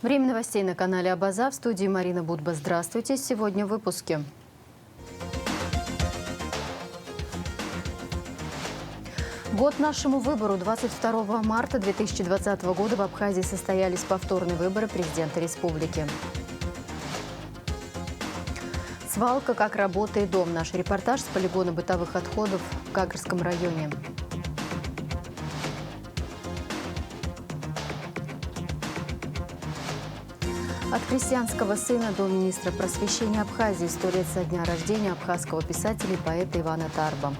Время новостей на канале Абаза. В студии Марина Будба. Здравствуйте. Сегодня в выпуске. Год нашему выбору. 22 марта 2020 года в Абхазии состоялись повторные выборы президента республики. Свалка, как работает дом. Наш репортаж с полигона бытовых отходов в Кагрском районе. От крестьянского сына до министра просвещения Абхазии. 100 лет со дня рождения абхазского писателя и поэта Ивана Тарба.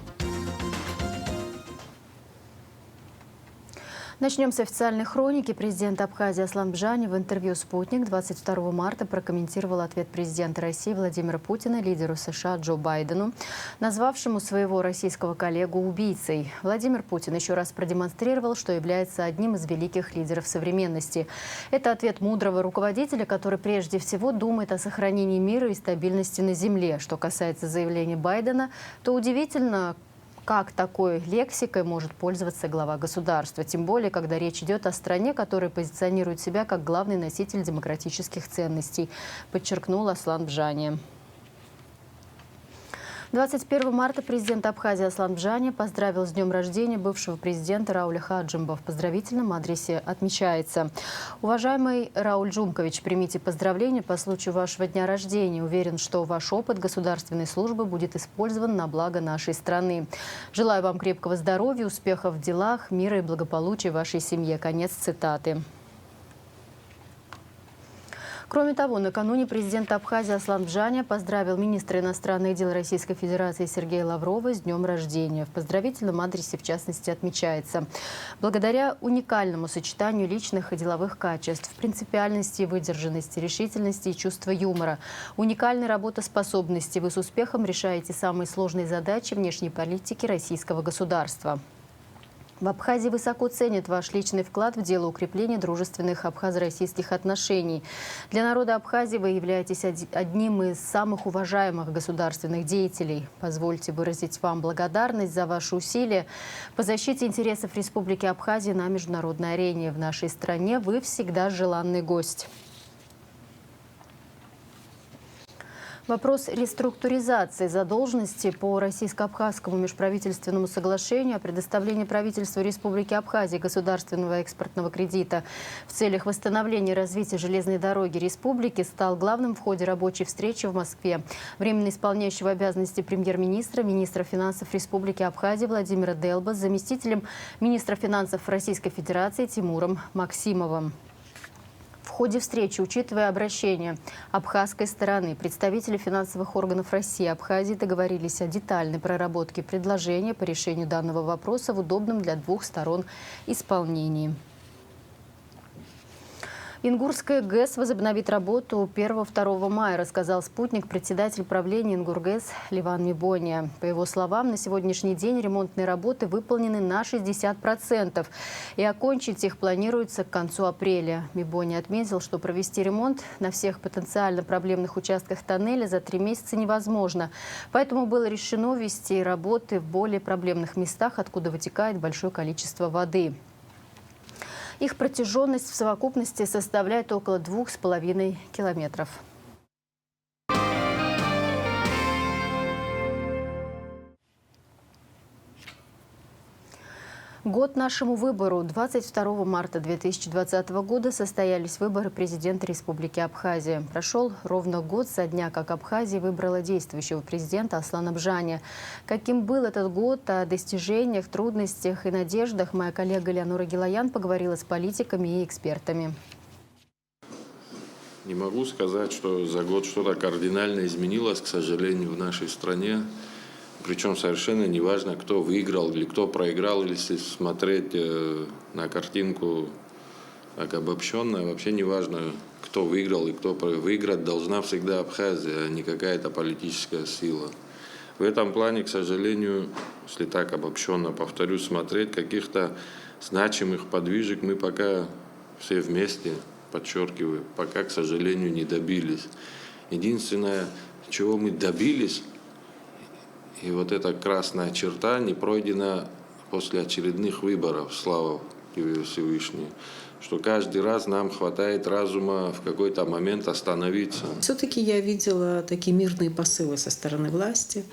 Начнем с официальной хроники. Президент Абхазии Аслан Бжани в интервью «Спутник» 22 марта прокомментировал ответ президента России Владимира Путина лидеру США Джо Байдену, назвавшему своего российского коллегу убийцей. Владимир Путин еще раз продемонстрировал, что является одним из великих лидеров современности. Это ответ мудрого руководителя, который прежде всего думает о сохранении мира и стабильности на Земле. Что касается заявления Байдена, то удивительно, как такой лексикой может пользоваться глава государства. Тем более, когда речь идет о стране, которая позиционирует себя как главный носитель демократических ценностей, подчеркнул Аслан Бжани. 21 марта президент Абхазии Аслан Бжани поздравил с днем рождения бывшего президента Рауля Хаджимба. В поздравительном адресе отмечается: «Уважаемый Рауль Джумкович, примите поздравления по случаю вашего дня рождения. Уверен, что ваш опыт государственной службы будет использован на благо нашей страны. Желаю вам крепкого здоровья, успехов в делах, мира и благополучия в вашей семье». Конец цитаты. Кроме того, накануне президент Абхазии Аслан Бжани поздравил министра иностранных дел Российской Федерации Сергея Лаврова с днем рождения. В поздравительном адресе, в частности, отмечается: благодаря уникальному сочетанию личных и деловых качеств, принципиальности, выдержанности, решительности и чувства юмора, уникальной работоспособности, вы с успехом решаете самые сложные задачи внешней политики российского государства. В Абхазии высоко ценят ваш личный вклад в дело укрепления дружественных абхазо-российских отношений. Для народа Абхазии вы являетесь одним из самых уважаемых государственных деятелей. Позвольте выразить вам благодарность за ваши усилия по защите интересов Республики Абхазия на международной арене. В нашей стране вы всегда желанный гость. Вопрос реструктуризации задолженности по российско-абхазскому межправительственному соглашению о предоставлении правительству Республики Абхазии государственного экспортного кредита в целях восстановления и развития железной дороги республики стал главным в ходе рабочей встречи в Москве временно исполняющего обязанности премьер-министра, министра финансов Республики Абхазия Владимира Делба с заместителем министра финансов Российской Федерации Тимуром Максимовым. В ходе встречи, учитывая обращение абхазской стороны, представители финансовых органов России и Абхазии договорились о детальной проработке предложения по решению данного вопроса в удобном для двух сторон исполнении. Ингурская ГЭС возобновит работу 1-2 мая, рассказал спутник председатель правления Ингургэс Ливан Мибония. По его словам, на сегодняшний день ремонтные работы выполнены на 60%, и окончить их планируется к концу апреля. Мибония отметил, что провести ремонт на всех потенциально проблемных участках тоннеля за 3 месяца невозможно. Поэтому было решено вести работы в более проблемных местах, откуда вытекает большое количество воды. Их протяженность в совокупности составляет около 2,5 километров. Год нашему выбору. 22 марта 2020 года состоялись выборы президента Республики Абхазия. Прошел ровно год со дня, как Абхазия выбрала действующего президента Аслана Бжани. Каким был этот год, о достижениях, трудностях и надеждах моя коллега Леонора Гилаян поговорила с политиками и экспертами. Не могу сказать, что за год что-то кардинально изменилось, к сожалению, в нашей стране. Причем совершенно не важно, кто выиграл или кто проиграл, если смотреть на картинку как обобщенно, вообще не важно, кто выиграл и кто выиграть должна всегда Абхазия, а не какая-то политическая сила. В этом плане, к сожалению, если так обобщенно повторюсь, смотреть каких-то значимых подвижек мы пока все вместе, подчеркиваю, пока, к сожалению, не добились. Единственное, чего мы добились, и вот эта красная черта не пройдена после очередных выборов, слава тебе Всевышний, что каждый раз нам хватает разума в какой-то момент остановиться. Все-таки я видела такие мирные посылы со стороны власти,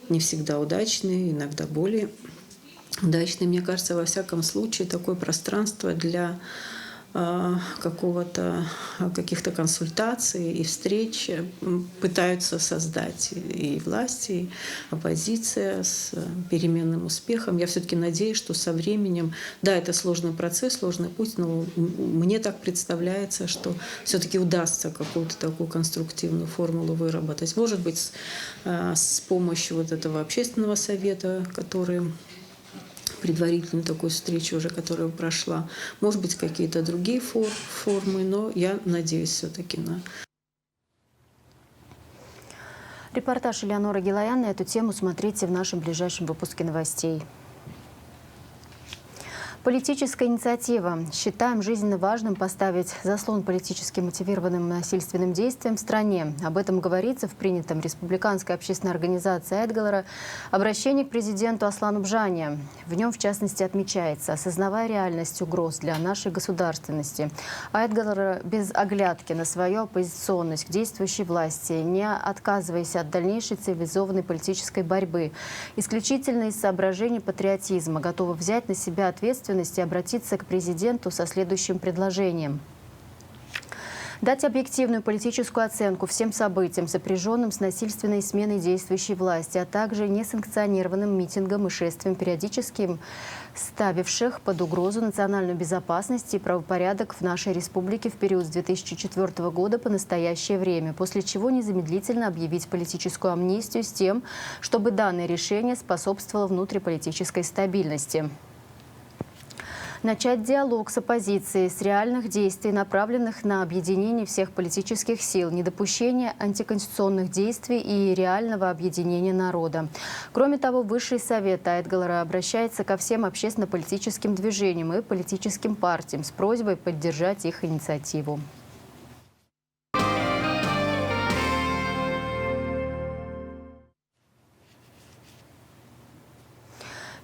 не всегда удачные, иногда более удачные. Мне кажется, во всяком случае, такое пространство для каких-то консультаций и встреч пытаются создать и власти, и оппозиция с переменным успехом. Я все-таки надеюсь, что со временем, да, это сложный процесс, сложный путь, но мне так представляется, что все-таки удастся какую-то такую конструктивную формулу выработать. Может быть, с помощью вот этого общественного совета, который предварительную такую встречу уже, которая прошла. Может быть, какие-то другие формы, но я надеюсь все-таки на... Репортаж Элеоноры Гилаян на эту тему смотрите в нашем ближайшем выпуске новостей. Политическая инициатива. Считаем жизненно важным поставить заслон политически мотивированным насильственным действиям в стране. Об этом говорится в принятом Республиканской общественной организацией Айтгалара обращении к президенту Аслану Бжане. В нем, в частности, отмечается, осознавая реальность угроз для нашей государственности, Айтгалара без оглядки на свою оппозиционность к действующей власти, не отказываясь от дальнейшей цивилизованной политической борьбы, исключительно из соображений патриотизма, готовы взять на себя ответственность и обратиться к президенту со следующим предложением. Дать объективную политическую оценку всем событиям, сопряженным с насильственной сменой действующей власти, а также несанкционированным митингам и шествиям, периодически ставивших под угрозу национальную безопасность и правопорядок в нашей республике в период с 2004 года по настоящее время, после чего незамедлительно объявить политическую амнистию с тем, чтобы данное решение способствовало внутриполитической стабильности. Начать диалог с оппозицией, с реальных действий, направленных на объединение всех политических сил, недопущение антиконституционных действий и реального объединения народа. Кроме того, Высший совет Айтгалара обращается ко всем общественно-политическим движениям и политическим партиям с просьбой поддержать их инициативу.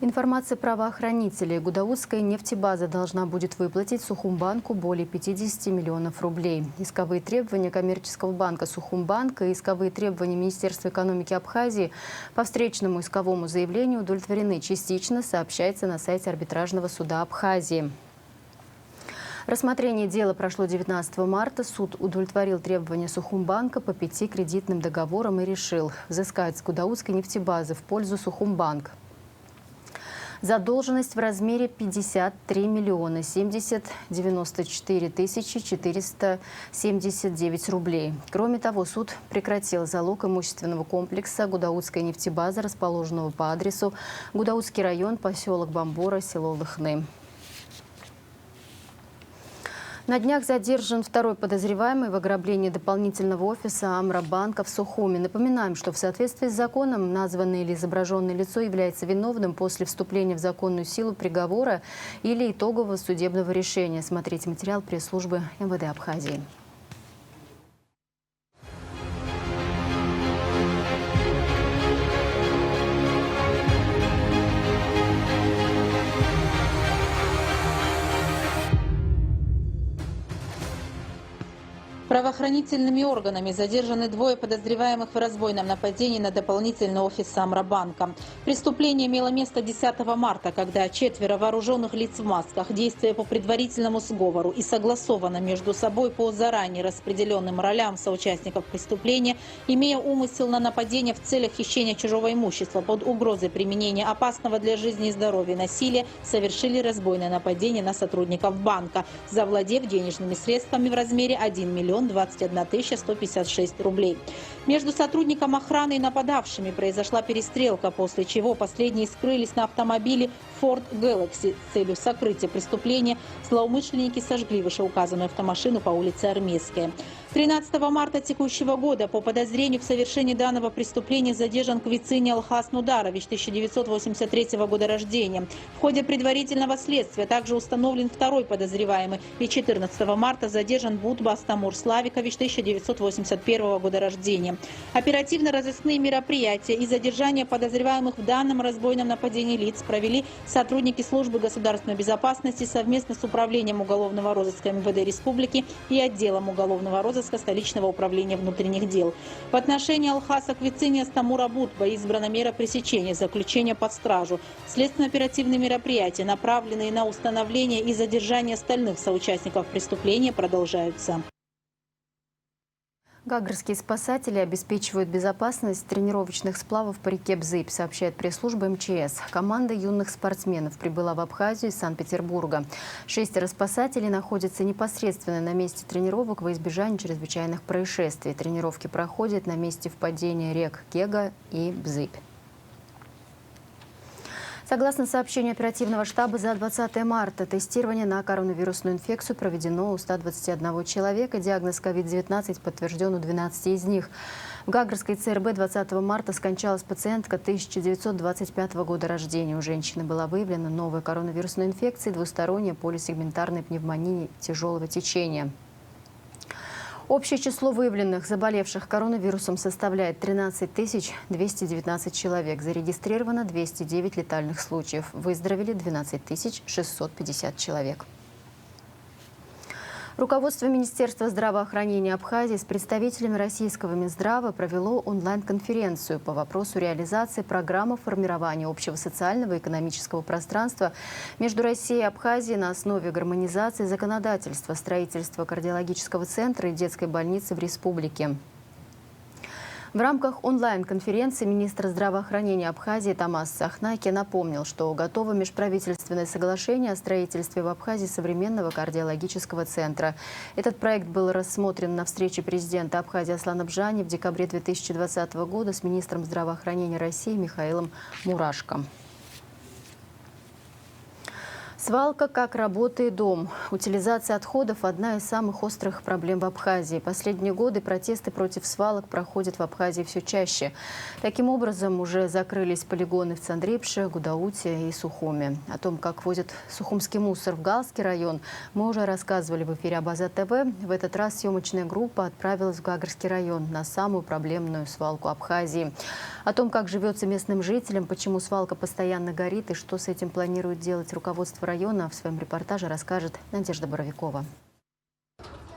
Информация правоохранителей. Гудаутская нефтебаза должна будет выплатить Сухумбанку более 50 миллионов рублей. Исковые требования коммерческого банка Сухумбанка и исковые требования Министерства экономики Абхазии по встречному исковому заявлению удовлетворены частично, сообщается на сайте арбитражного суда Абхазии. Рассмотрение дела прошло 19 марта. Суд удовлетворил требования Сухумбанка по 5 кредитным договорам и решил взыскать с Гудаутской нефтебазы в пользу Сухумбанк задолженность в размере 53 миллиона 94 тысячи 479 рублей. Кроме того, суд прекратил залог имущественного комплекса Гудаутская нефтебаза, расположенного по адресу Гудаутский район, поселок Бамбора, село Лыхны. На днях задержан второй подозреваемый в ограблении дополнительного офиса Амробанка в Сухуми. Напоминаем, что в соответствии с законом названное или изображенное лицо является виновным после вступления в законную силу приговора или итогового судебного решения. Смотрите материал пресс-службы МВД Абхазии. Правоохранительными органами задержаны двое подозреваемых в разбойном нападении на дополнительный офис Амробанка. Преступление имело место 10 марта, когда 4 вооруженных лиц в масках, действуя по предварительному сговору и согласованно между собой по заранее распределенным ролям соучастников преступления, имея умысел на нападение в целях хищения чужого имущества под угрозой применения опасного для жизни и здоровья насилия, совершили разбойное нападение на сотрудников банка, завладев денежными средствами в размере 1 миллион 21 156 рублей. Между сотрудником охраны и нападавшими произошла перестрелка, после чего последние скрылись на автомобиле Ford Galaxy. С целью сокрытия преступления злоумышленники сожгли вышеуказанную автомашину по улице Армейская. 13 марта текущего года по подозрению в совершении данного преступления задержан Квицини Алхас Нударович, 1983 года рождения. В ходе предварительного следствия также установлен второй подозреваемый и 14 марта задержан Будба Астамур Славикович, 1981 года рождения. Оперативно-розыскные мероприятия и задержание подозреваемых в данном разбойном нападении лиц провели сотрудники службы государственной безопасности совместно с Управлением уголовного розыска МВД Республики и отделом уголовного розыска столичного управления внутренних дел. В отношении Алхаса Квицини Астамура Будба избрана мера пресечения, заключения под стражу. Следственно-оперативные мероприятия, направленные на установление и задержание остальных соучастников преступления, продолжаются. Гагрские спасатели обеспечивают безопасность тренировочных сплавов по реке Бзыбь, сообщает пресс-служба МЧС. Команда юных спортсменов прибыла в Абхазию из Санкт-Петербурга. 6 спасателей находятся непосредственно на месте тренировок во избежание чрезвычайных происшествий. Тренировки проходят на месте впадения рек Кега и Бзыбь. Согласно сообщению оперативного штаба, за 20 марта тестирование на коронавирусную инфекцию проведено у 121 человека. Диагноз COVID-19 подтвержден у 12 из них. В Гагрской ЦРБ 20 марта скончалась пациентка 1925 года рождения. У женщины была выявлена новая коронавирусная инфекция, двусторонняя полисегментарная пневмония тяжелого течения. Общее число выявленных заболевших коронавирусом составляет 13 219 человек. Зарегистрировано 209 летальных случаев. Выздоровели 12 650 человек. Руководство Министерства здравоохранения Абхазии с представителями российского Минздрава провело онлайн-конференцию по вопросу реализации программы формирования общего социального и экономического пространства между Россией и Абхазией на основе гармонизации законодательства, строительства кардиологического центра и детской больницы в республике. В рамках онлайн-конференции министр здравоохранения Абхазии Тамас Сахнаки напомнил, что готово межправительственное соглашение о строительстве в Абхазии современного кардиологического центра. Этот проект был рассмотрен на встрече президента Абхазии Аслана Бжани в декабре 2020 года с министром здравоохранения России Михаилом Мурашко. Свалка как работает дом. Утилизация отходов – одна из самых острых проблем в Абхазии. Последние годы протесты против свалок проходят в Абхазии все чаще. Таким образом, уже закрылись полигоны в Цандрипше, Гудауте и Сухуме. О том, как возят сухумский мусор в Галский район, мы уже рассказывали в эфире Абаза ТВ. В этот раз съемочная группа отправилась в Гагрский район на самую проблемную свалку Абхазии. О том, как живется местным жителям, почему свалка постоянно горит и что с этим планирует делать руководство района, в своем репортаже расскажет Надежда Боровикова.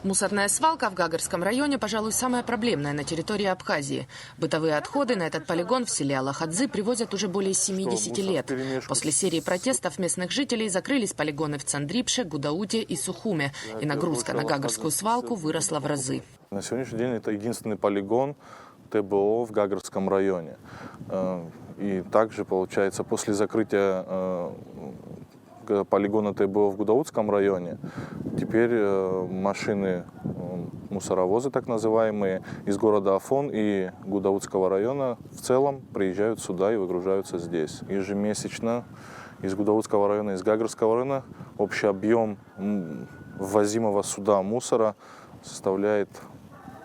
Мусорная свалка в Гагарском районе, пожалуй, самая проблемная на территории Абхазии. Бытовые отходы на этот полигон в селе Алахадзы привозят уже более 70 лет. После серии протестов местных жителей закрылись полигоны в Цандрипше, Гудауте и Сухуме. И нагрузка на Гагарскую свалку выросла в разы. На сегодняшний день это единственный полигон ТБО в Гагарском районе. И также, получается, после закрытия полигона ТБО в Гудаутском районе, теперь машины, мусоровозы так называемые, из города Афон и Гудаутского района в целом приезжают сюда и выгружаются здесь. Ежемесячно из Гудаутского района, из Гагарского района общий объем ввозимого сюда мусора составляет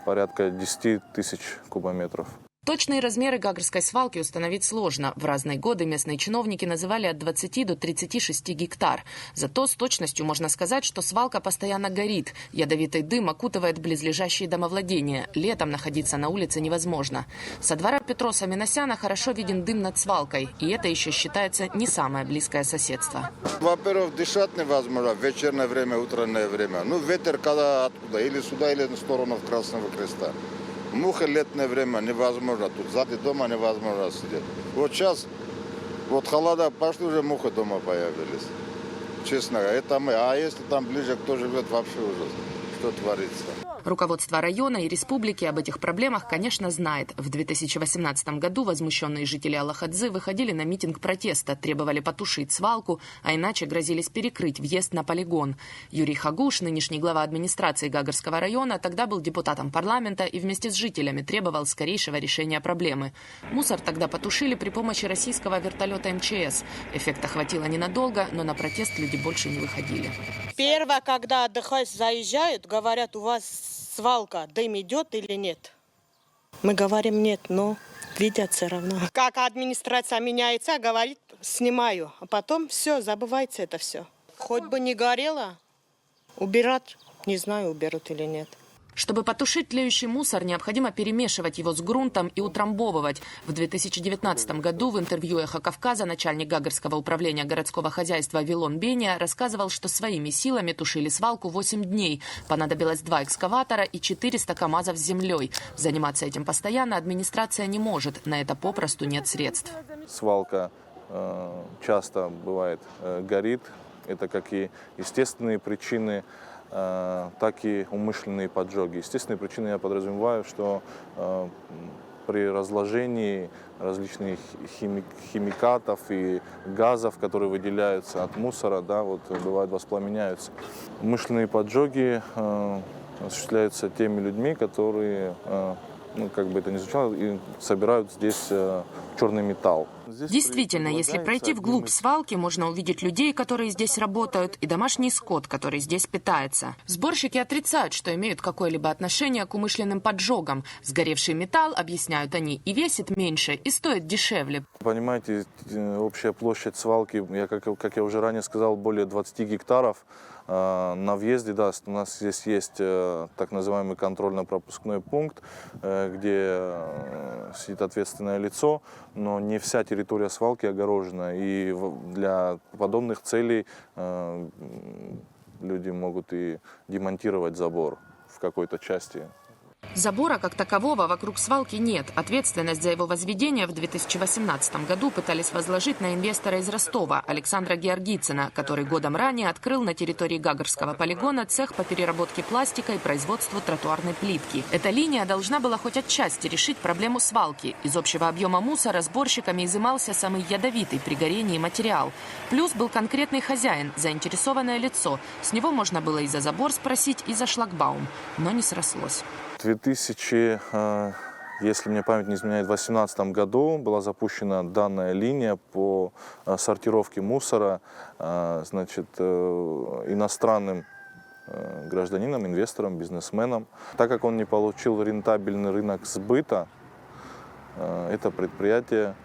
порядка 10 тысяч кубометров. Точные размеры Гагарской свалки установить сложно. В разные годы местные чиновники называли от 20 до 36 гектар. Зато с точностью можно сказать, что свалка постоянно горит. Ядовитый дым окутывает близлежащие домовладения. Летом находиться на улице невозможно. Со двора Петроса Миносяна хорошо виден дым над свалкой. И это еще считается не самое близкое соседство. Во-первых, дышать невозможно в вечернее время, утреннее время. Ветер когда откуда, или сюда, или на сторону Красного Креста. Муха летнее время невозможно, тут сзади дома невозможно сидеть. Вот сейчас, холода пошли, уже мухи дома появились. Честно говоря, это мы. А если там ближе кто живет, вообще ужас. Что творится? Руководство района и республики об этих проблемах, конечно, знает. В 2018 году возмущенные жители Алахадзы выходили на митинг протеста, требовали потушить свалку, а иначе грозились перекрыть въезд на полигон. Юрий Хагуш, нынешний глава администрации Гагарского района, тогда был депутатом парламента и вместе с жителями требовал скорейшего решения проблемы. Мусор тогда потушили при помощи российского вертолета МЧС. Эффекта хватило ненадолго, но на протест люди больше не выходили. Первое, когда отдыхать заезжают, говорят, у вас свалка, дым идет или нет? Мы говорим нет, но видят все равно. Как администрация меняется, говорит, снимаю. А потом все, забывается это все. Хоть бы не горело, убирать, не знаю, уберут или нет. Чтобы потушить тлеющий мусор, необходимо перемешивать его с грунтом и утрамбовывать. В 2019 году в интервью «Эхо Кавказа» начальник Гагарского управления городского хозяйства Вилон Бения рассказывал, что своими силами тушили свалку 8 дней. Понадобилось 2 экскаватора и 400 КАМАЗов с землей. Заниматься этим постоянно администрация не может. На это попросту нет средств. Свалка часто бывает горит. Это как и естественные причины, так и умышленные поджоги. Естественные причины я подразумеваю, что при разложении различных химикатов и газов, которые выделяются от мусора, да, вот, бывает, воспламеняются. Умышленные поджоги осуществляются теми людьми, которые, как бы это ни звучало, и собирают здесь черный металл. Действительно, если пройти вглубь свалки, можно увидеть людей, которые здесь работают, и домашний скот, который здесь питается. Сборщики отрицают, что имеют какое-либо отношение к умышленным поджогам. Сгоревший металл, объясняют они, и весит меньше, и стоит дешевле. Понимаете, общая площадь свалки, как я уже ранее сказал, более 20 гектаров. На въезде, да, у нас здесь есть так называемый контрольно-пропускной пункт, где сидит ответственное лицо, но не вся территория свалки огорожена. И для подобных целей люди могут и демонтировать забор в какой-то части. Забора как такового вокруг свалки нет. Ответственность за его возведение в 2018 году пытались возложить на инвестора из Ростова Александра Георгицына, который годом ранее открыл на территории Гагарского полигона цех по переработке пластика и производству тротуарной плитки. Эта линия должна была хоть отчасти решить проблему свалки. Из общего объема мусора сборщиками изымался самый ядовитый при горении материал. Плюс был конкретный хозяин, заинтересованное лицо. С него можно было и за забор спросить, и за шлагбаум. Но не срослось. В 2000, если мне память не изменяет, в 2018 году была запущена данная линия по сортировке мусора, значит, иностранным гражданинам, инвесторам, бизнесменам. Так как он не получил рентабельный рынок сбыта, это предприятие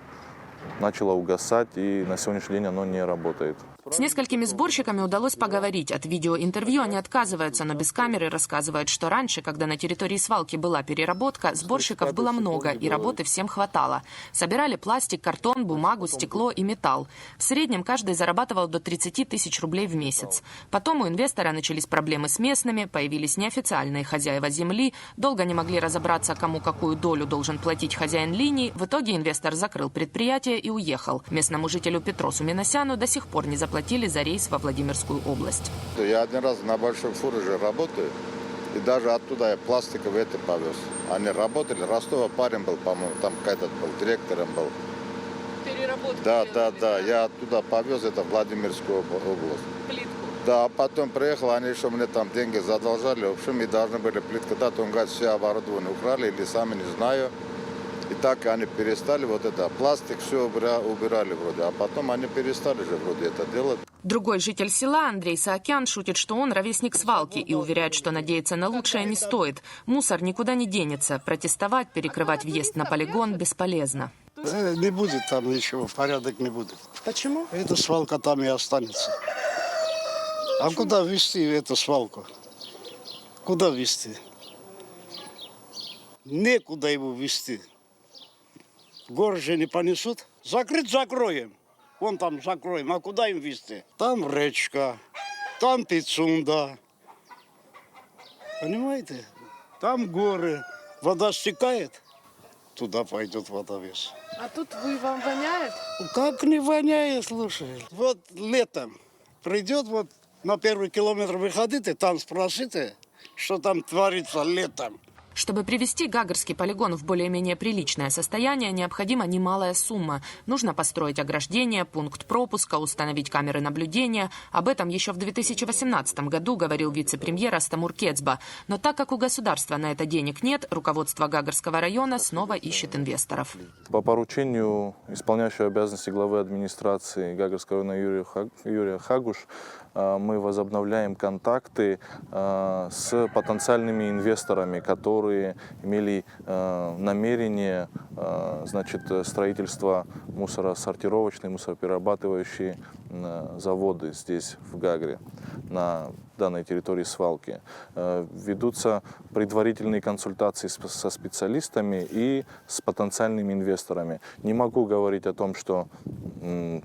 начало угасать, и на сегодняшний день оно не работает. С несколькими сборщиками удалось поговорить. От видеоинтервью они отказываются, но без камеры рассказывают, что раньше, когда на территории свалки была переработка, сборщиков было много, и работы всем хватало. Собирали пластик, картон, бумагу, стекло и металл. В среднем каждый зарабатывал до 30 тысяч рублей в месяц. Потом у инвестора начались проблемы с местными, появились неофициальные хозяева земли, долго не могли разобраться, кому какую долю должен платить хозяин линии. В итоге инвестор закрыл предприятие и уехал. Местному жителю Петросу Миносяну до сих пор не заплатили за рейс во Владимирскую область. Я один раз на большой фуре же работаю, и даже оттуда я пластиковый это повез. Они работали, Ростова парень был, по-моему, там какой-то был, директором был. Переработка. Да, я оттуда повез это в Владимирскую область. Плитку. Да, а потом приехал, они еще мне там деньги задолжали, в общем, и должны были плитку дать, он говорит, все оборудование украли, или сами не знаю. И так они перестали вот это, пластик все убирали вроде, а потом они перестали же вроде это делать. Другой житель села Андрей Саакян шутит, что он ровесник свалки и уверяет, что надеяться на лучшее не стоит. Мусор никуда не денется. Протестовать, перекрывать въезд на полигон бесполезно. Не будет там ничего, порядок не будет. Почему? Эта свалка там и останется. А куда везти эту свалку? Куда везти? Некуда его везти. Город же не понесут. Закрыть закроем. Вон там закроем. А куда им везти? Там речка, там Пицунда. Понимаете? Там горы. Вода стекает. Туда пойдет водовез. А тут вам воняет? Как не воняет, слушай. Вот летом придет, вот на 1 километр выходите, там спросите, что там творится летом. Чтобы привести Гагарский полигон в более-менее приличное состояние, необходима немалая сумма. Нужно построить ограждение, пункт пропуска, установить камеры наблюдения. Об этом еще в 2018 году говорил вице-премьер Астамур Кецба. Но так как у государства на это денег нет, руководство Гагарского района снова ищет инвесторов. По поручению исполняющего обязанности главы администрации Гагарского района Юрия Хагуш мы возобновляем контакты с потенциальными инвесторами, которые имели намерение строительства мусоросортировочной, мусороперерабатывающей заводы здесь, в Гагре, на данной территории свалки. Ведутся предварительные консультации со специалистами и с потенциальными инвесторами. Не могу говорить о том, что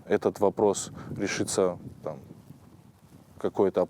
этот вопрос решится в какое-то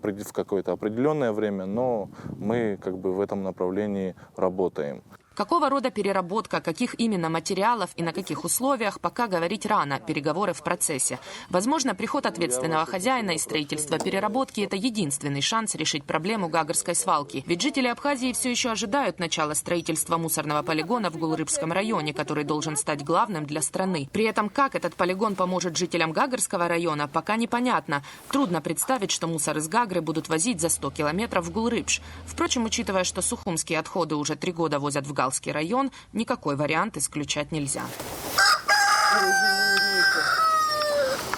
определенное время, но мы в этом направлении работаем. Какого рода переработка, каких именно материалов и на каких условиях, пока говорить рано, переговоры в процессе. Возможно, приход ответственного хозяина и строительство переработки – это единственный шанс решить проблему Гагарской свалки. Ведь жители Абхазии все еще ожидают начала строительства мусорного полигона в Гулрыбском районе, который должен стать главным для страны. При этом, как этот полигон поможет жителям Гагарского района, пока непонятно. Трудно представить, что мусор из Гагры будут возить за 100 километров в Гулрыбш. Впрочем, учитывая, что сухумские отходы уже 3 года возят в Галский район, никакой вариант исключать нельзя.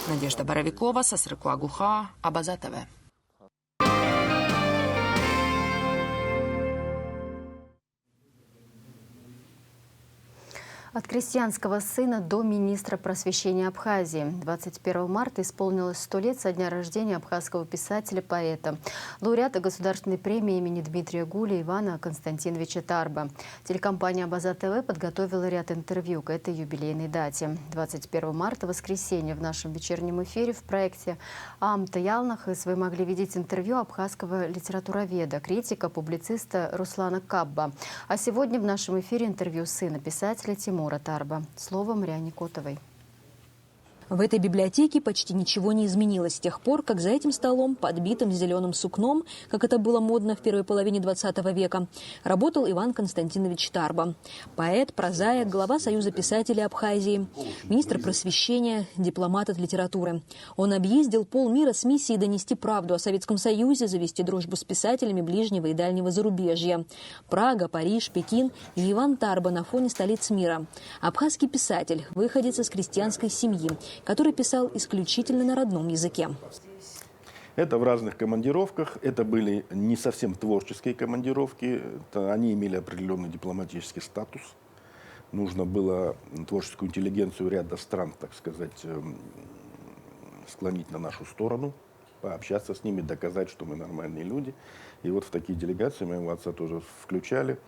Надежда Боровикова, Сасрыку Агуха, Абаза ТВ. От крестьянского сына до министра просвещения Абхазии. 21 марта исполнилось 100 лет со дня рождения абхазского писателя-поэта, лауреата государственной премии имени Дмитрия Гуля Ивана Константиновича Тарба. Телекомпания «Абаза ТВ» подготовила ряд интервью к этой юбилейной дате. 21 марта, воскресенье, в нашем вечернем эфире в проекте «Амта Ялнахыс» вы могли видеть интервью абхазского литературоведа, критика, публициста Руслана Кабба. А сегодня в нашем эфире интервью сына писателя Тимура Тарба. Слово Мариане Котовой. В этой библиотеке почти ничего не изменилось с тех пор, как за этим столом, подбитым зеленым сукном, как это было модно в первой половине 20 века, работал Иван Константинович Тарба. Поэт, прозаик, глава Союза писателей Абхазии, министр просвещения, дипломат от литературы. Он объездил полмира с миссией донести правду о Советском Союзе, завести дружбу с писателями ближнего и дальнего зарубежья. Прага, Париж, Пекин и Иван Тарба на фоне столиц мира. Абхазский писатель, выходец из крестьянской семьи, который писал исключительно на родном языке. Это в разных командировках. Это были не совсем творческие командировки. Они имели определенный дипломатический статус. Нужно было творческую интеллигенцию ряда стран, так сказать, склонить на нашу сторону, пообщаться с ними, доказать, что мы нормальные люди. И вот в такие делегации моего отца тоже включали.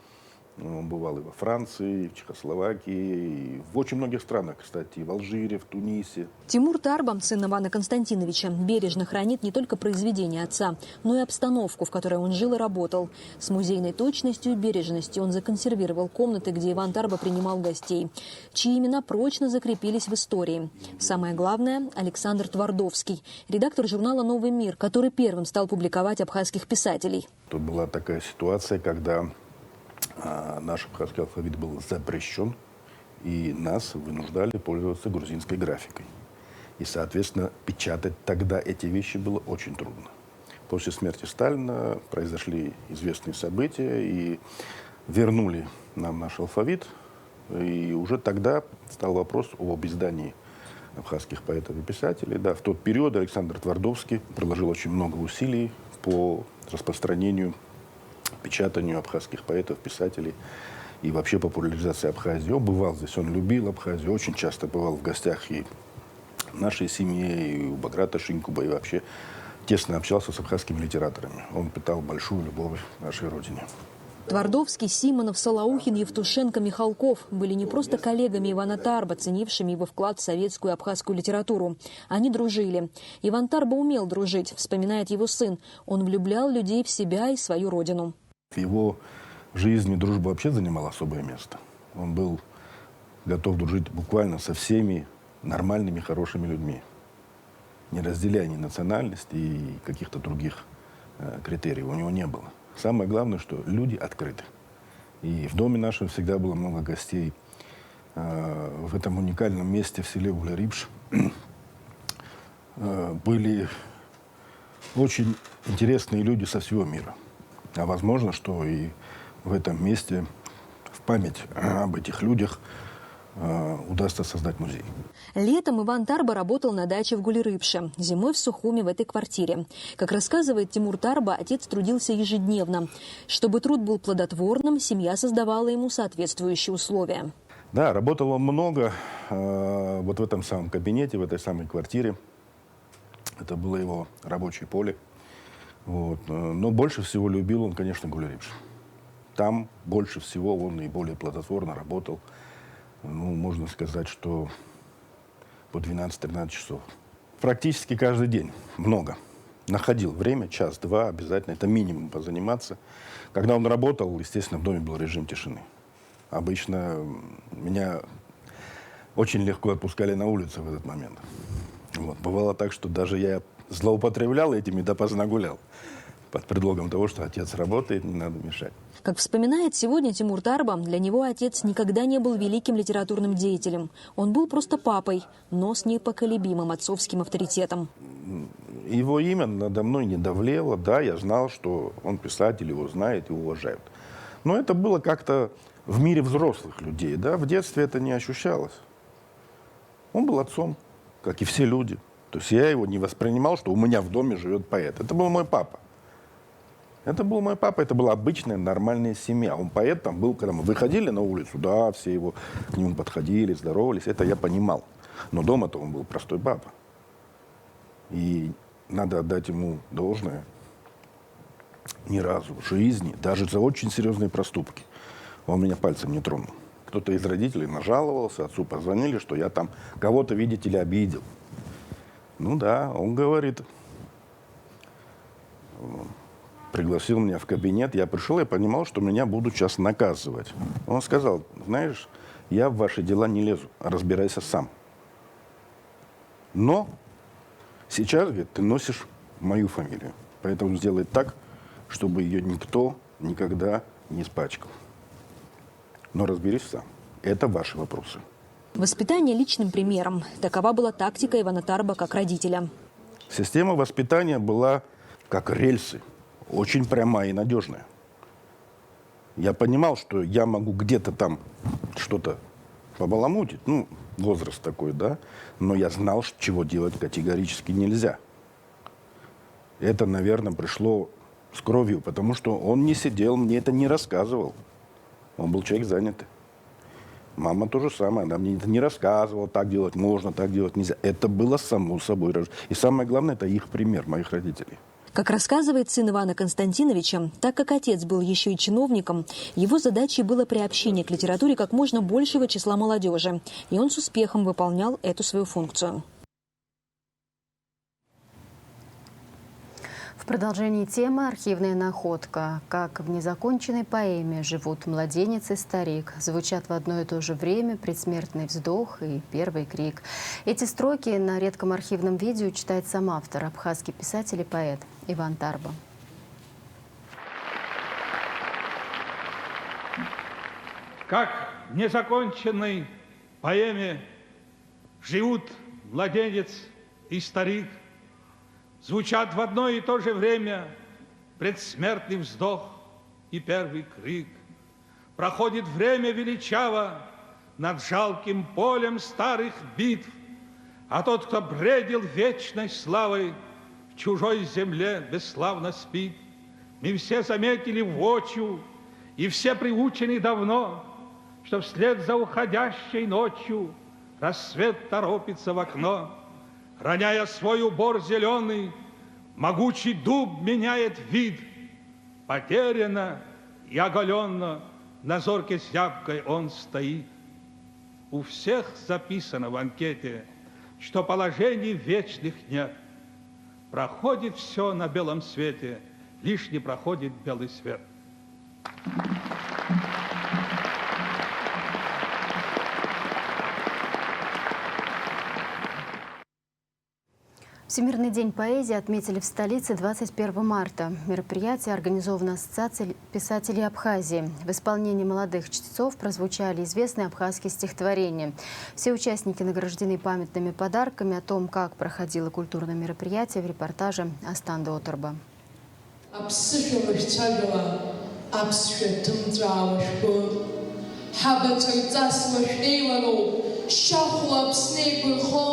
Он бывал и во Франции, и в Чехословакии, и в очень многих странах, кстати, и в Алжире, в Тунисе. Тимур Тарба, сын Ивана Константиновича, бережно хранит не только произведения отца, но и обстановку, в которой он жил и работал. С музейной точностью и бережностью он законсервировал комнаты, где Иван Тарба принимал гостей, чьи имена прочно закрепились в истории. Самое главное – Александр Твардовский, редактор журнала «Новый мир», который первым стал публиковать абхазских писателей. Тут была такая ситуация, когда наш абхазский алфавит был запрещен, и нас вынуждали пользоваться грузинской графикой. И, соответственно, печатать тогда эти вещи было очень трудно. После смерти Сталина произошли известные события, и вернули нам наш алфавит. И уже тогда стал вопрос об издании абхазских поэтов и писателей. Да, в тот период Александр Твардовский приложил очень много усилий по распространению, печатанию абхазских поэтов, писателей и вообще популяризации Абхазии. Он бывал здесь, он любил Абхазию, очень часто бывал в гостях и в нашей семье, и у Баграта Шинкуба, и вообще тесно общался с абхазскими литераторами. Он питал большую любовь к нашей родине. Твардовский, Симонов, Солоухин, Евтушенко, Михалков были не просто коллегами Ивана Тарба, ценившими его вклад в советскую и абхазскую литературу. Они дружили. Иван Тарба умел дружить, вспоминает его сын. Он влюблял людей в себя и свою родину. В его жизни дружба вообще занимала особое место. Он был готов дружить буквально со всеми нормальными, хорошими людьми, не разделяя ни национальности и каких-то других критериев. У него не было. Самое главное, что люди открыты. И в доме нашем всегда было много гостей. В этом уникальном месте в селе Гулрыбш были очень интересные люди со всего мира. А возможно, что и в этом месте в память об этих людях удастся создать музей. Летом Иван Тарба работал на даче в Гулерыбше, зимой в Сухуме в этой квартире. Как рассказывает Тимур Тарба, отец трудился ежедневно. Чтобы труд был плодотворным, семья создавала ему соответствующие условия. Да, работал он много вот в этом самом кабинете, в этой самой квартире. Это было его рабочее поле. Вот. Но больше всего любил он, конечно, Гулерыбш. Там больше всего он и более плодотворно работал. Ну, можно сказать, что по 12-13 часов. Практически каждый день. Много. Находил время, час-два обязательно. Это минимум позаниматься. Когда он работал, естественно, в доме был режим тишины. Обычно меня очень легко отпускали на улицу в этот момент. Вот. Бывало так, что даже я злоупотреблял этим и допоздна гулял. Под предлогом того, что отец работает, не надо мешать. Как вспоминает сегодня Тимур Тарба, для него отец никогда не был великим литературным деятелем. Он был просто папой, но с непоколебимым отцовским авторитетом. Его имя надо мной не давлело. Да, я знал, что он писатель, его знают и уважают. Но это было как-то в мире взрослых людей. Да? В детстве это не ощущалось. Он был отцом, как и все люди. То есть я его не воспринимал, что у меня в доме живет поэт. Это был мой папа. Это был мой папа, это была обычная нормальная семья. Он поэт там был, когда мы выходили на улицу, да, все его к нему подходили, здоровались. Это я понимал. Но дома-то он был простой папа. И надо отдать ему должное. Ни разу в жизни, даже за очень серьезные проступки, он меня пальцем не тронул. Кто-то из родителей нажаловался, отцу позвонили, что я там кого-то, видите ли, обидел. Ну да, он говорит, пригласил меня в кабинет, я пришел и понимал, что меня будут сейчас наказывать. Он сказал, знаешь, я в ваши дела не лезу, разбирайся сам. Но сейчас, говорит, ты носишь мою фамилию, поэтому сделай так, чтобы ее никто никогда не испачкал. Но разберись сам. Это ваши вопросы. Воспитание личным примером. Такова была тактика Ивана Тарба как родителя. Система воспитания была как рельсы. Очень прямая и надежная. Я понимал, что я могу где-то там что-то побаламутить. Ну, возраст такой, да. Но я знал, чего делать категорически нельзя. Это, наверное, пришло с кровью, потому что он не сидел, мне это не рассказывал. Он был человек занятый. Мама то же самое, она мне это не рассказывала, так делать можно, так делать нельзя. Это было само собой. И самое главное, это их пример, моих родителей. Как рассказывает сын Ивана Константиновича, так как отец был еще и чиновником, его задачей было приобщение к литературе как можно большего числа молодежи. И он с успехом выполнял эту свою функцию. В продолжении темы архивная находка. Как в незаконченной поэме живут младенец и старик. Звучат в одно и то же время предсмертный вздох и первый крик. Эти строки на редком архивном видео читает сам автор, абхазский писатель и поэт Иван Тарба. Как в незаконченной поэме живут младенец и старик, звучат в одно и то же время предсмертный вздох и первый крик. Проходит время величаво над жалким полем старых битв, а тот, кто бредил вечной славой, в чужой земле бесславно спит. Мы все заметили воочию, и все приучены давно, что вслед за уходящей ночью рассвет торопится в окно. Роняя свой убор зеленый, могучий дуб меняет вид. Потеряно и оголенно на зорке зябкой он стоит. У всех записано в анкете, что положений вечных нет. Проходит все на белом свете, лишь не проходит белый свет. Всемирный день поэзии отметили в столице 21 марта. Мероприятие организовано Ассоциацией писателей Абхазии. В исполнении молодых чтецов прозвучали известные абхазские стихотворения. Все участники награждены памятными подарками. О том, как проходило культурное мероприятие, в репортаже Астанды Оторба. ҳабацаҩҵас лашәнеилароуп, шьахәла Аԥсны еиқәырхо,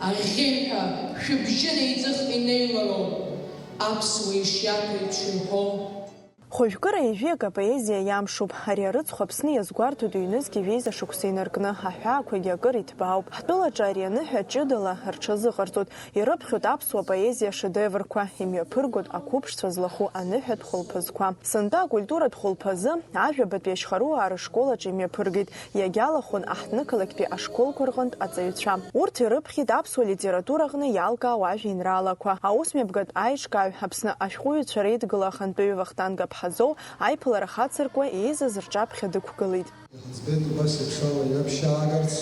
аӷьеҩҳәа шәыбжьы неиҵых инеилароуп, аԥсуа ишиаҭәа иҽирҳәо. Хәыжәкыра ижәиак апоезиа иамшуп. Ари арыцхә Аԥсны иазгәарҭо дыҩнызгьы ҩеиза шықәса инаркны, аҳәаақәагьы акыр иҭбаауп. Ҳтәылаҿы ари аныҳәа ҷыдала рҽазыҟарҵоит. Ирыԥхьоит аԥсуа поезиа шедеврқәа, имҩаԥыргоит ақәыԥшцәа злаху аныҳәатә хәылԥазқәа. Сынтәа акультуратә хәылԥазы ажәабатәи ашьхаруаа рышколаҿ имҩаԥыргеит. Иагьалахәын аҳҭнықалақьтәи ашколқәа рҟынтә аҵаҩцәа. Урҭ ирыԥхьеит аԥсуа литератураҟны иалкаау ажәеинраалақәа. Аусмҩаԥгатә аиҿкааҩ, Аԥсны ашәҟәыҩҩцәа реидгыла ахантәаҩ Вахтанг Аԥҳазоу аиԥылара хацыркуа еизаз рҿаԥхьа дықәгылеит. Ӡбеит убас еиԥшала иаԥшьаагарц,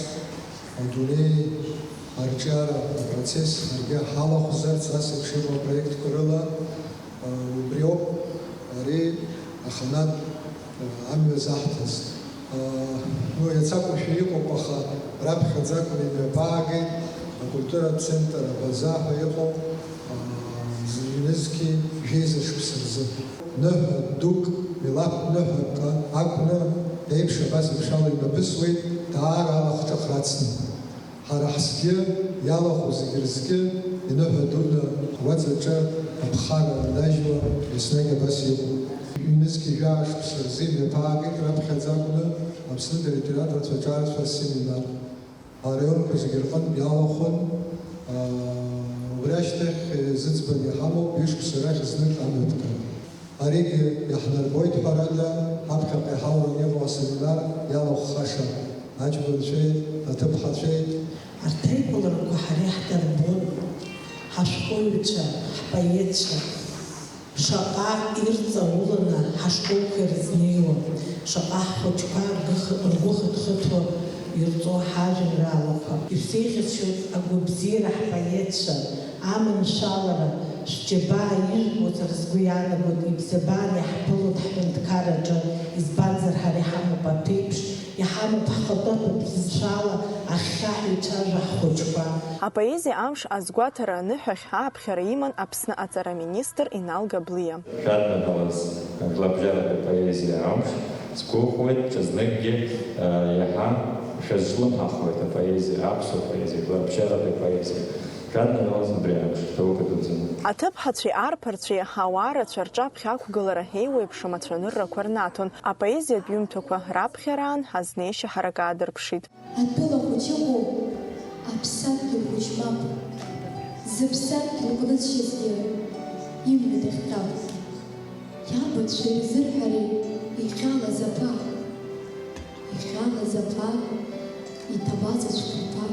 адунеи арҿиара апроцесс аргьы ҳалахәзарц ас еиԥш иҟоу апроектқәа рыла убриоуп ари аханатә амҩа заҳҭаз. Иацакәушәа иҟоуп, аха раԥхьаӡакәны имҩаԥаагеит акультуратә центр абаза ҳәа иҟоу ҩнызқьи жәеиза шықәса рзы. Ныҳәа дук, милаҭтә ныҳәака акәны еиԥш абас еиԥшала имҩаԥысуеит даара алахҿыхрацны. Ҳара ҳзгьы иалахәу зегьы рзгьы иныҳәа дуны ҳуаӡаҿы аԥхара нажьуа еснагь абас иҟоуп. Ҩнызқьи жәаа шықәса рзы имҩаԥаагеит раԥхьаӡакәны Аԥсны алитературатә аҿарацәа семинар. Араионқәа зегьы рҟынтә иалахәын. Убри ашьҭахь зыӡбан иҳамоуп ҩышықәса рахь знык амҩаԥгара. Аригьы иаҳнарбоит ҳәарада, ҳаԥхьаҟа иҳалаланы иҟоу асеминар иалахәхаша аџьбанцәеи, аҭыԥҳацәеи. Арҭ аиԥыларақәа ҳара иаҳдырбон, ҳашколҩцәа, ҳпоетцәа, шаҟа ирҵауланы ҳашколқәа ирызнеиуа, шаҟа ҳхәыҷқәа ргәы хыҭхыҭуа ирҵо ҳажәеинраалақәа. Исеиӷьасшьоит агәабзиара ҳпоетцәа, аманшәалара, шәџьабаа ижәбоз рызгәы иаанагоит, ибзабаан иаҳԥылоит ҳҳәынҭқарраҿы, избанзар ҳара иҳамоуп аԥеиԥш, иҳамоуп ҳхатәы бызшәала ахьхьаҳәа ицәажәо ҳхәыҷқәа. Апоезиа амш азгәаҭара аныҳәахь ааԥхьара иман Аԥсны аҵараминистр Инал Габлиа. Шәаднагылаз Лабжьаратәи апоезиа амш сгәыӷуеит, ҽазныкгьы иаҳа шәазҿлымҳахуеит апоезиа, аԥсуа поезиа, Лабжьаратәи поезиа. Аҭыԥҳацәеи арԥарцәеи ауаарацәа рҿаԥхьа ақәгылара еиуеиԥшым ацәаныррақәа рнаҭон. Апоезиатә ҩымҭақәа раԥхьараан азнеишьа ҳарак аадырԥшит. Атәыла хәыҷ ыҟоуп, аԥсадгьыл хәыҷ мап. Зыԥсадгьыл ҟәнызшьазгьы имҩа дахьтәап. Иабацәа ирзырҳәари иҟьалаз аԥа. Иҟьалаз аԥа, иҭабаз ацәқәырԥа.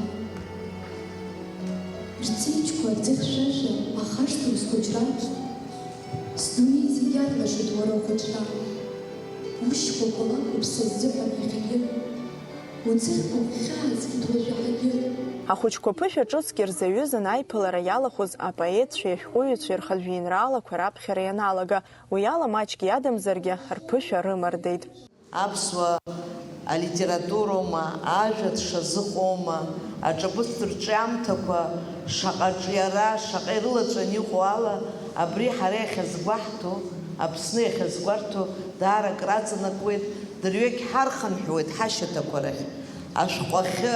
Рцеиџьқәа рӡыхьшәашәа ахашҭуп схәыҷрагь. Сдунеи зегь иарлашоит уара ухәыҷра. Ушьхәақәа лакәуп сазыҳәан иахьагьы. Уӡыхьқәа хьаазгеит уажәаҳагьы. Ахәыҷқәа ԥышәа ҿыцк ирзаҩызан аиԥылара иалахәыз апоетцәеи ашәҟәыҩҩцәеи рхатәжәеинраалақәа раԥхьара ианалага. Уи ала маҷк иадамзаргьы рԥышәа рымардеит. Аԥсуа алитературоума, ажәа дшазыҟоума, аҿаԥыцтә рҿиамҭақәа шаҟа ҿиара, шаҟа ирылаҵәан иҟоу ала, абри ҳара иахьазгәаҳҭо, Аԥсны иахьазгәарҭо даара акраҵанакуеит, дырҩегь ҳархынҳәуеит ҳашьаҭақәа рахь, ашәҟәахьы,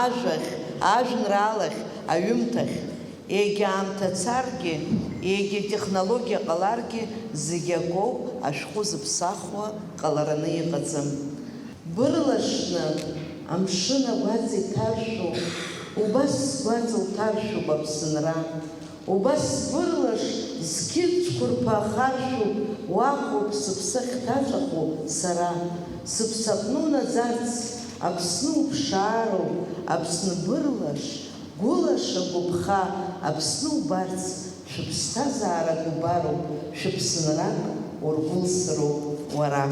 ажәахь, ажәеинраалахь, аҩымҭахь. Егьа аамҭа царгьы, егьа технологиа ҟаларгьы, зегьы акоуп, ашәҟәы зыԥсахуа ҟалараны иҟаӡам. Бырлашны амшын агәаҵа иҭаршәу, убас сгәаҵа уҭаршәуп Аԥсынра. Убас бырлаш зқьы цәқәырԥа ахаршәуп, уаҟоуп сыԥсы ахьҭаҵәаху сара. Сыԥсаҟны унаӡарц, Аԥсны уԥшаароуп, Аԥсны бырлаш, гәылаша гәыԥха, Аԥсны убарц, шәыԥсҭазаарак убароуп, шәыԥсынрак ургәылсыроуп уара.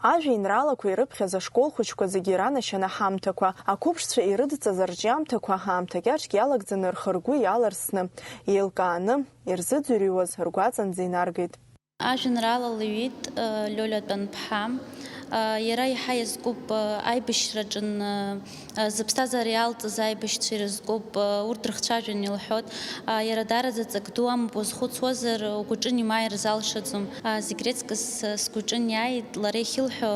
Ажәеинраалақәа ирыԥхьаз ашкол хәыҷқәа зегьы иранашьаны ҳамҭақәа, ақәыԥшцәа ирыдҵаз арҿиамҭақәа аамҭа кьаҿк иалагӡаны рхы-ргәы иаларсны, еилкааны ирзыӡырҩуаз ргәаҵанӡа инаргеит. Ажәеинраала лҩит Лиоля Тәанԥҳа, Иара иаҳа иазкуп аибашьраҿын зыԥсҭазаара иалҵыз аибашьцәа ирызкуп, урҭ рыхцәажәан илҳәоит. Иара даараӡа ҵак ду амоуп уазхәыцуазар, угәаҿы инимааир залшаӡом. Зегь реиҵкыс сгәаҿы иааит лара иахьылҳәо,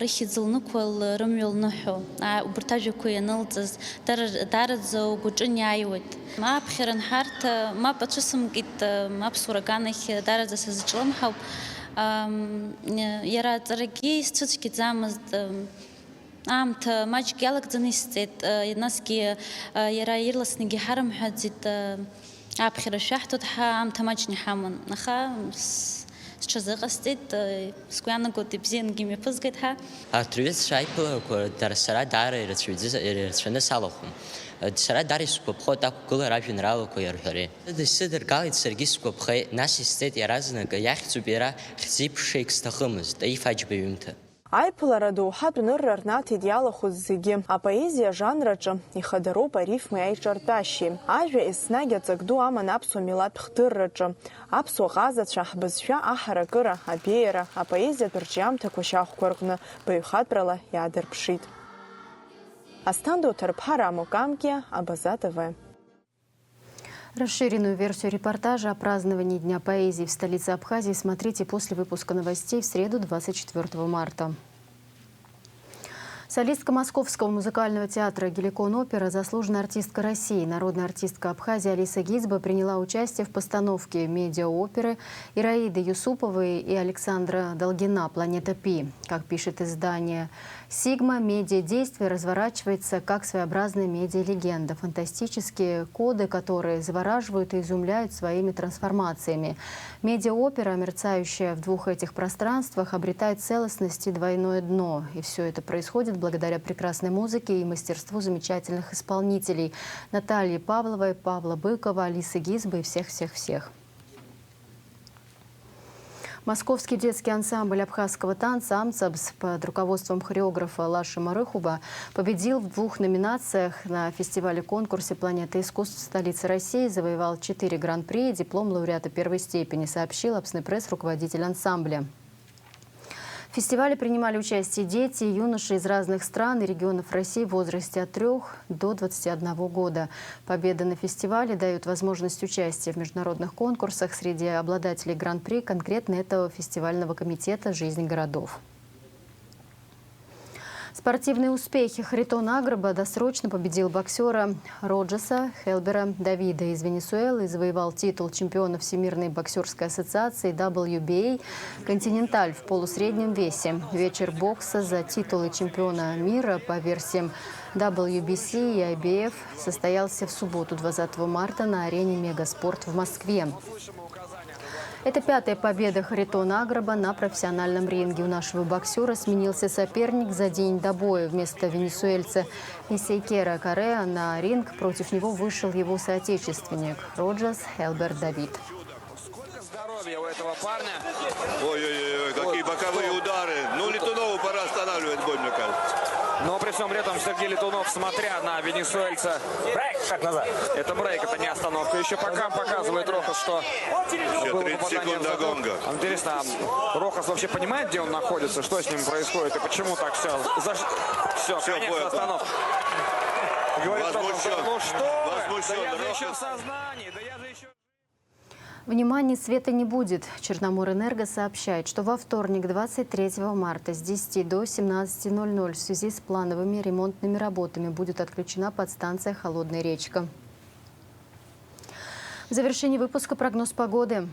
рыхьӡ лнықәыл, рымҩа лныҳәо. Убарҭ ажәақәа ианылҵыз даараӡа угәаҿы иааиуеит. Аԥхьара нҳарҭа, мап ацәысымкит аԥсуара аганахь даараӡа сазыҿлымҳауп. Иара аҵарагьы исцәыцәгьаӡамызт. Аамҭа маҷк иалагӡаны исҵеит, насгьы иара ирласнгьы ҳарымҳәаӡеит, аԥхьара шәаҳҭоит, аамҭа маҷны иҳаман. Аха сҽазыҟасҵеит, сгәы иаанагоит ибзиангьы имҩаԥызгеит ҳа. Арҭ рҩызцәа аиԥыларақәа дара сара даара ирацәаны салахәым. Сара даара исгәаԥхоит ақәгылара ажәеинраалақәа иарҳәареи. Исыдыргалеит саргьы сгәаԥхеит, нас исҵеит иаразнак, иахьӡуп иара хьӡи-ԥшеи егьсҭахымызт, Таиф Аџьба иҩымҭа. Аиԥылара доуҳатә нырра рнаҭеит иалахәыз зегьы. Апоезиа жанраҿы ихадароуп арифмеи аиҿартәашьеи. Ажәа еснагь аҵак ду аман аԥсуа милаҭтә хдырраҿы. Аԥсуа ҟазацәа ҳбызшәа аҳаракыра, абеиара, апоезиатә рҿиамҭақәа шьахәқәа рҟны баҩхатәрала иаадырԥшит. Асҭанда Уҭарԥҳа, Рамо Камкиа, Абаза ТВ. Расширенную версию репортажа о праздновании Дня поэзии в столице Абхазии смотрите после выпуска новостей в среду 24 марта. Солистка Московского музыкального театра «Геликон Опера», заслуженная артистка России, народная артистка Абхазии Алиса Гизба приняла участие в постановке медиаоперы Ираиды Юсуповой и Александра Долгина «Планета Пи». Как пишет издание «Сигма», медиадействие разворачивается как своеобразная медиалегенда. Фантастические коды, которые завораживают и изумляют своими трансформациями. Медиаопера, мерцающая в двух этих пространствах, обретает целостность и двойное дно. И все это происходит благодаря прекрасной музыке и мастерству замечательных исполнителей Натальи Павловой, Павла Быкова, Алисы Гизбы и всех-всех-всех. Московский детский ансамбль абхазского танца «Амцабс» под руководством хореографа Лаши Марыхуба победил в 2 номинациях на фестивале-конкурсе «Планета искусств» в столице России, завоевал 4 гран-при и диплом лауреата 1-й степени, сообщил Апснепресс руководитель ансамбля. В фестивале принимали участие дети и юноши из разных стран и регионов России в возрасте от 3 до 21 года. Победы на фестивале дают возможность участия в международных конкурсах среди обладателей гран-при конкретно этого фестивального комитета «Жизнь городов». Спортивные успехи. Харитон Аграба досрочно победил боксера Роджеса Хелбера Давида из Венесуэлы и завоевал титул чемпиона Всемирной боксерской ассоциации WBA «Континенталь» в полусреднем весе. Вечер бокса за титулы чемпиона мира по версиям WBC и IBF состоялся в субботу, 20 марта, на арене «Мегаспорт» в Москве. Это 5-я победа Харитона Аграба на профессиональном ринге. У нашего боксера сменился соперник за день до боя. Вместо венесуэльца Исейкера Кореа на ринг против него вышел его соотечественник Роджес Хелбер Давид. Сколько здоровья у этого парня. Ой-ой-ой, какие боковые удары. Ну, Летунову пора останавливать бой, мне кажется. Но при всем при этом Сергей Летунов, смотря на венесуэльца... Брейк! Шаг назад. Это брейк, это не остановка. Еще пока показывает Рохас, что... Еще 30 секунд до гонга. Интересно, Рохас вообще понимает, где он находится? Что с ним происходит и почему так все? Все, конец остановки. Возмущен. Ну что? Возмущен. Да я же еще в сознании, да я же еще... Внимания, света не будет. Черноморэнерго сообщает, что во вторник, 23 марта с 10 до 17:00 в связи с плановыми ремонтными работами будет отключена подстанция «Холодная речка». В завершении выпуска прогноз погоды.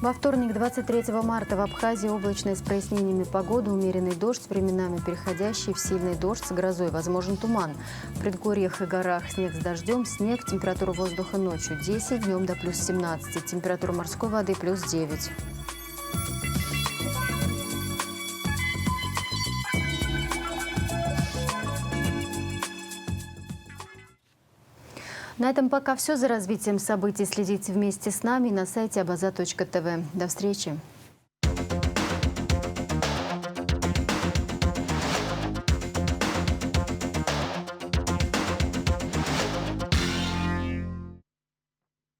Во вторник, 23 марта, в Абхазии облачная с прояснениями погода, умеренный дождь, временами переходящий в сильный дождь с грозой, возможен туман. В предгорьях и горах снег с дождем, снег, температура воздуха ночью 10, днем до плюс 17, температура морской воды плюс 9. На этом пока все. За развитием событий следите вместе с нами на сайте abaza.tv. До встречи!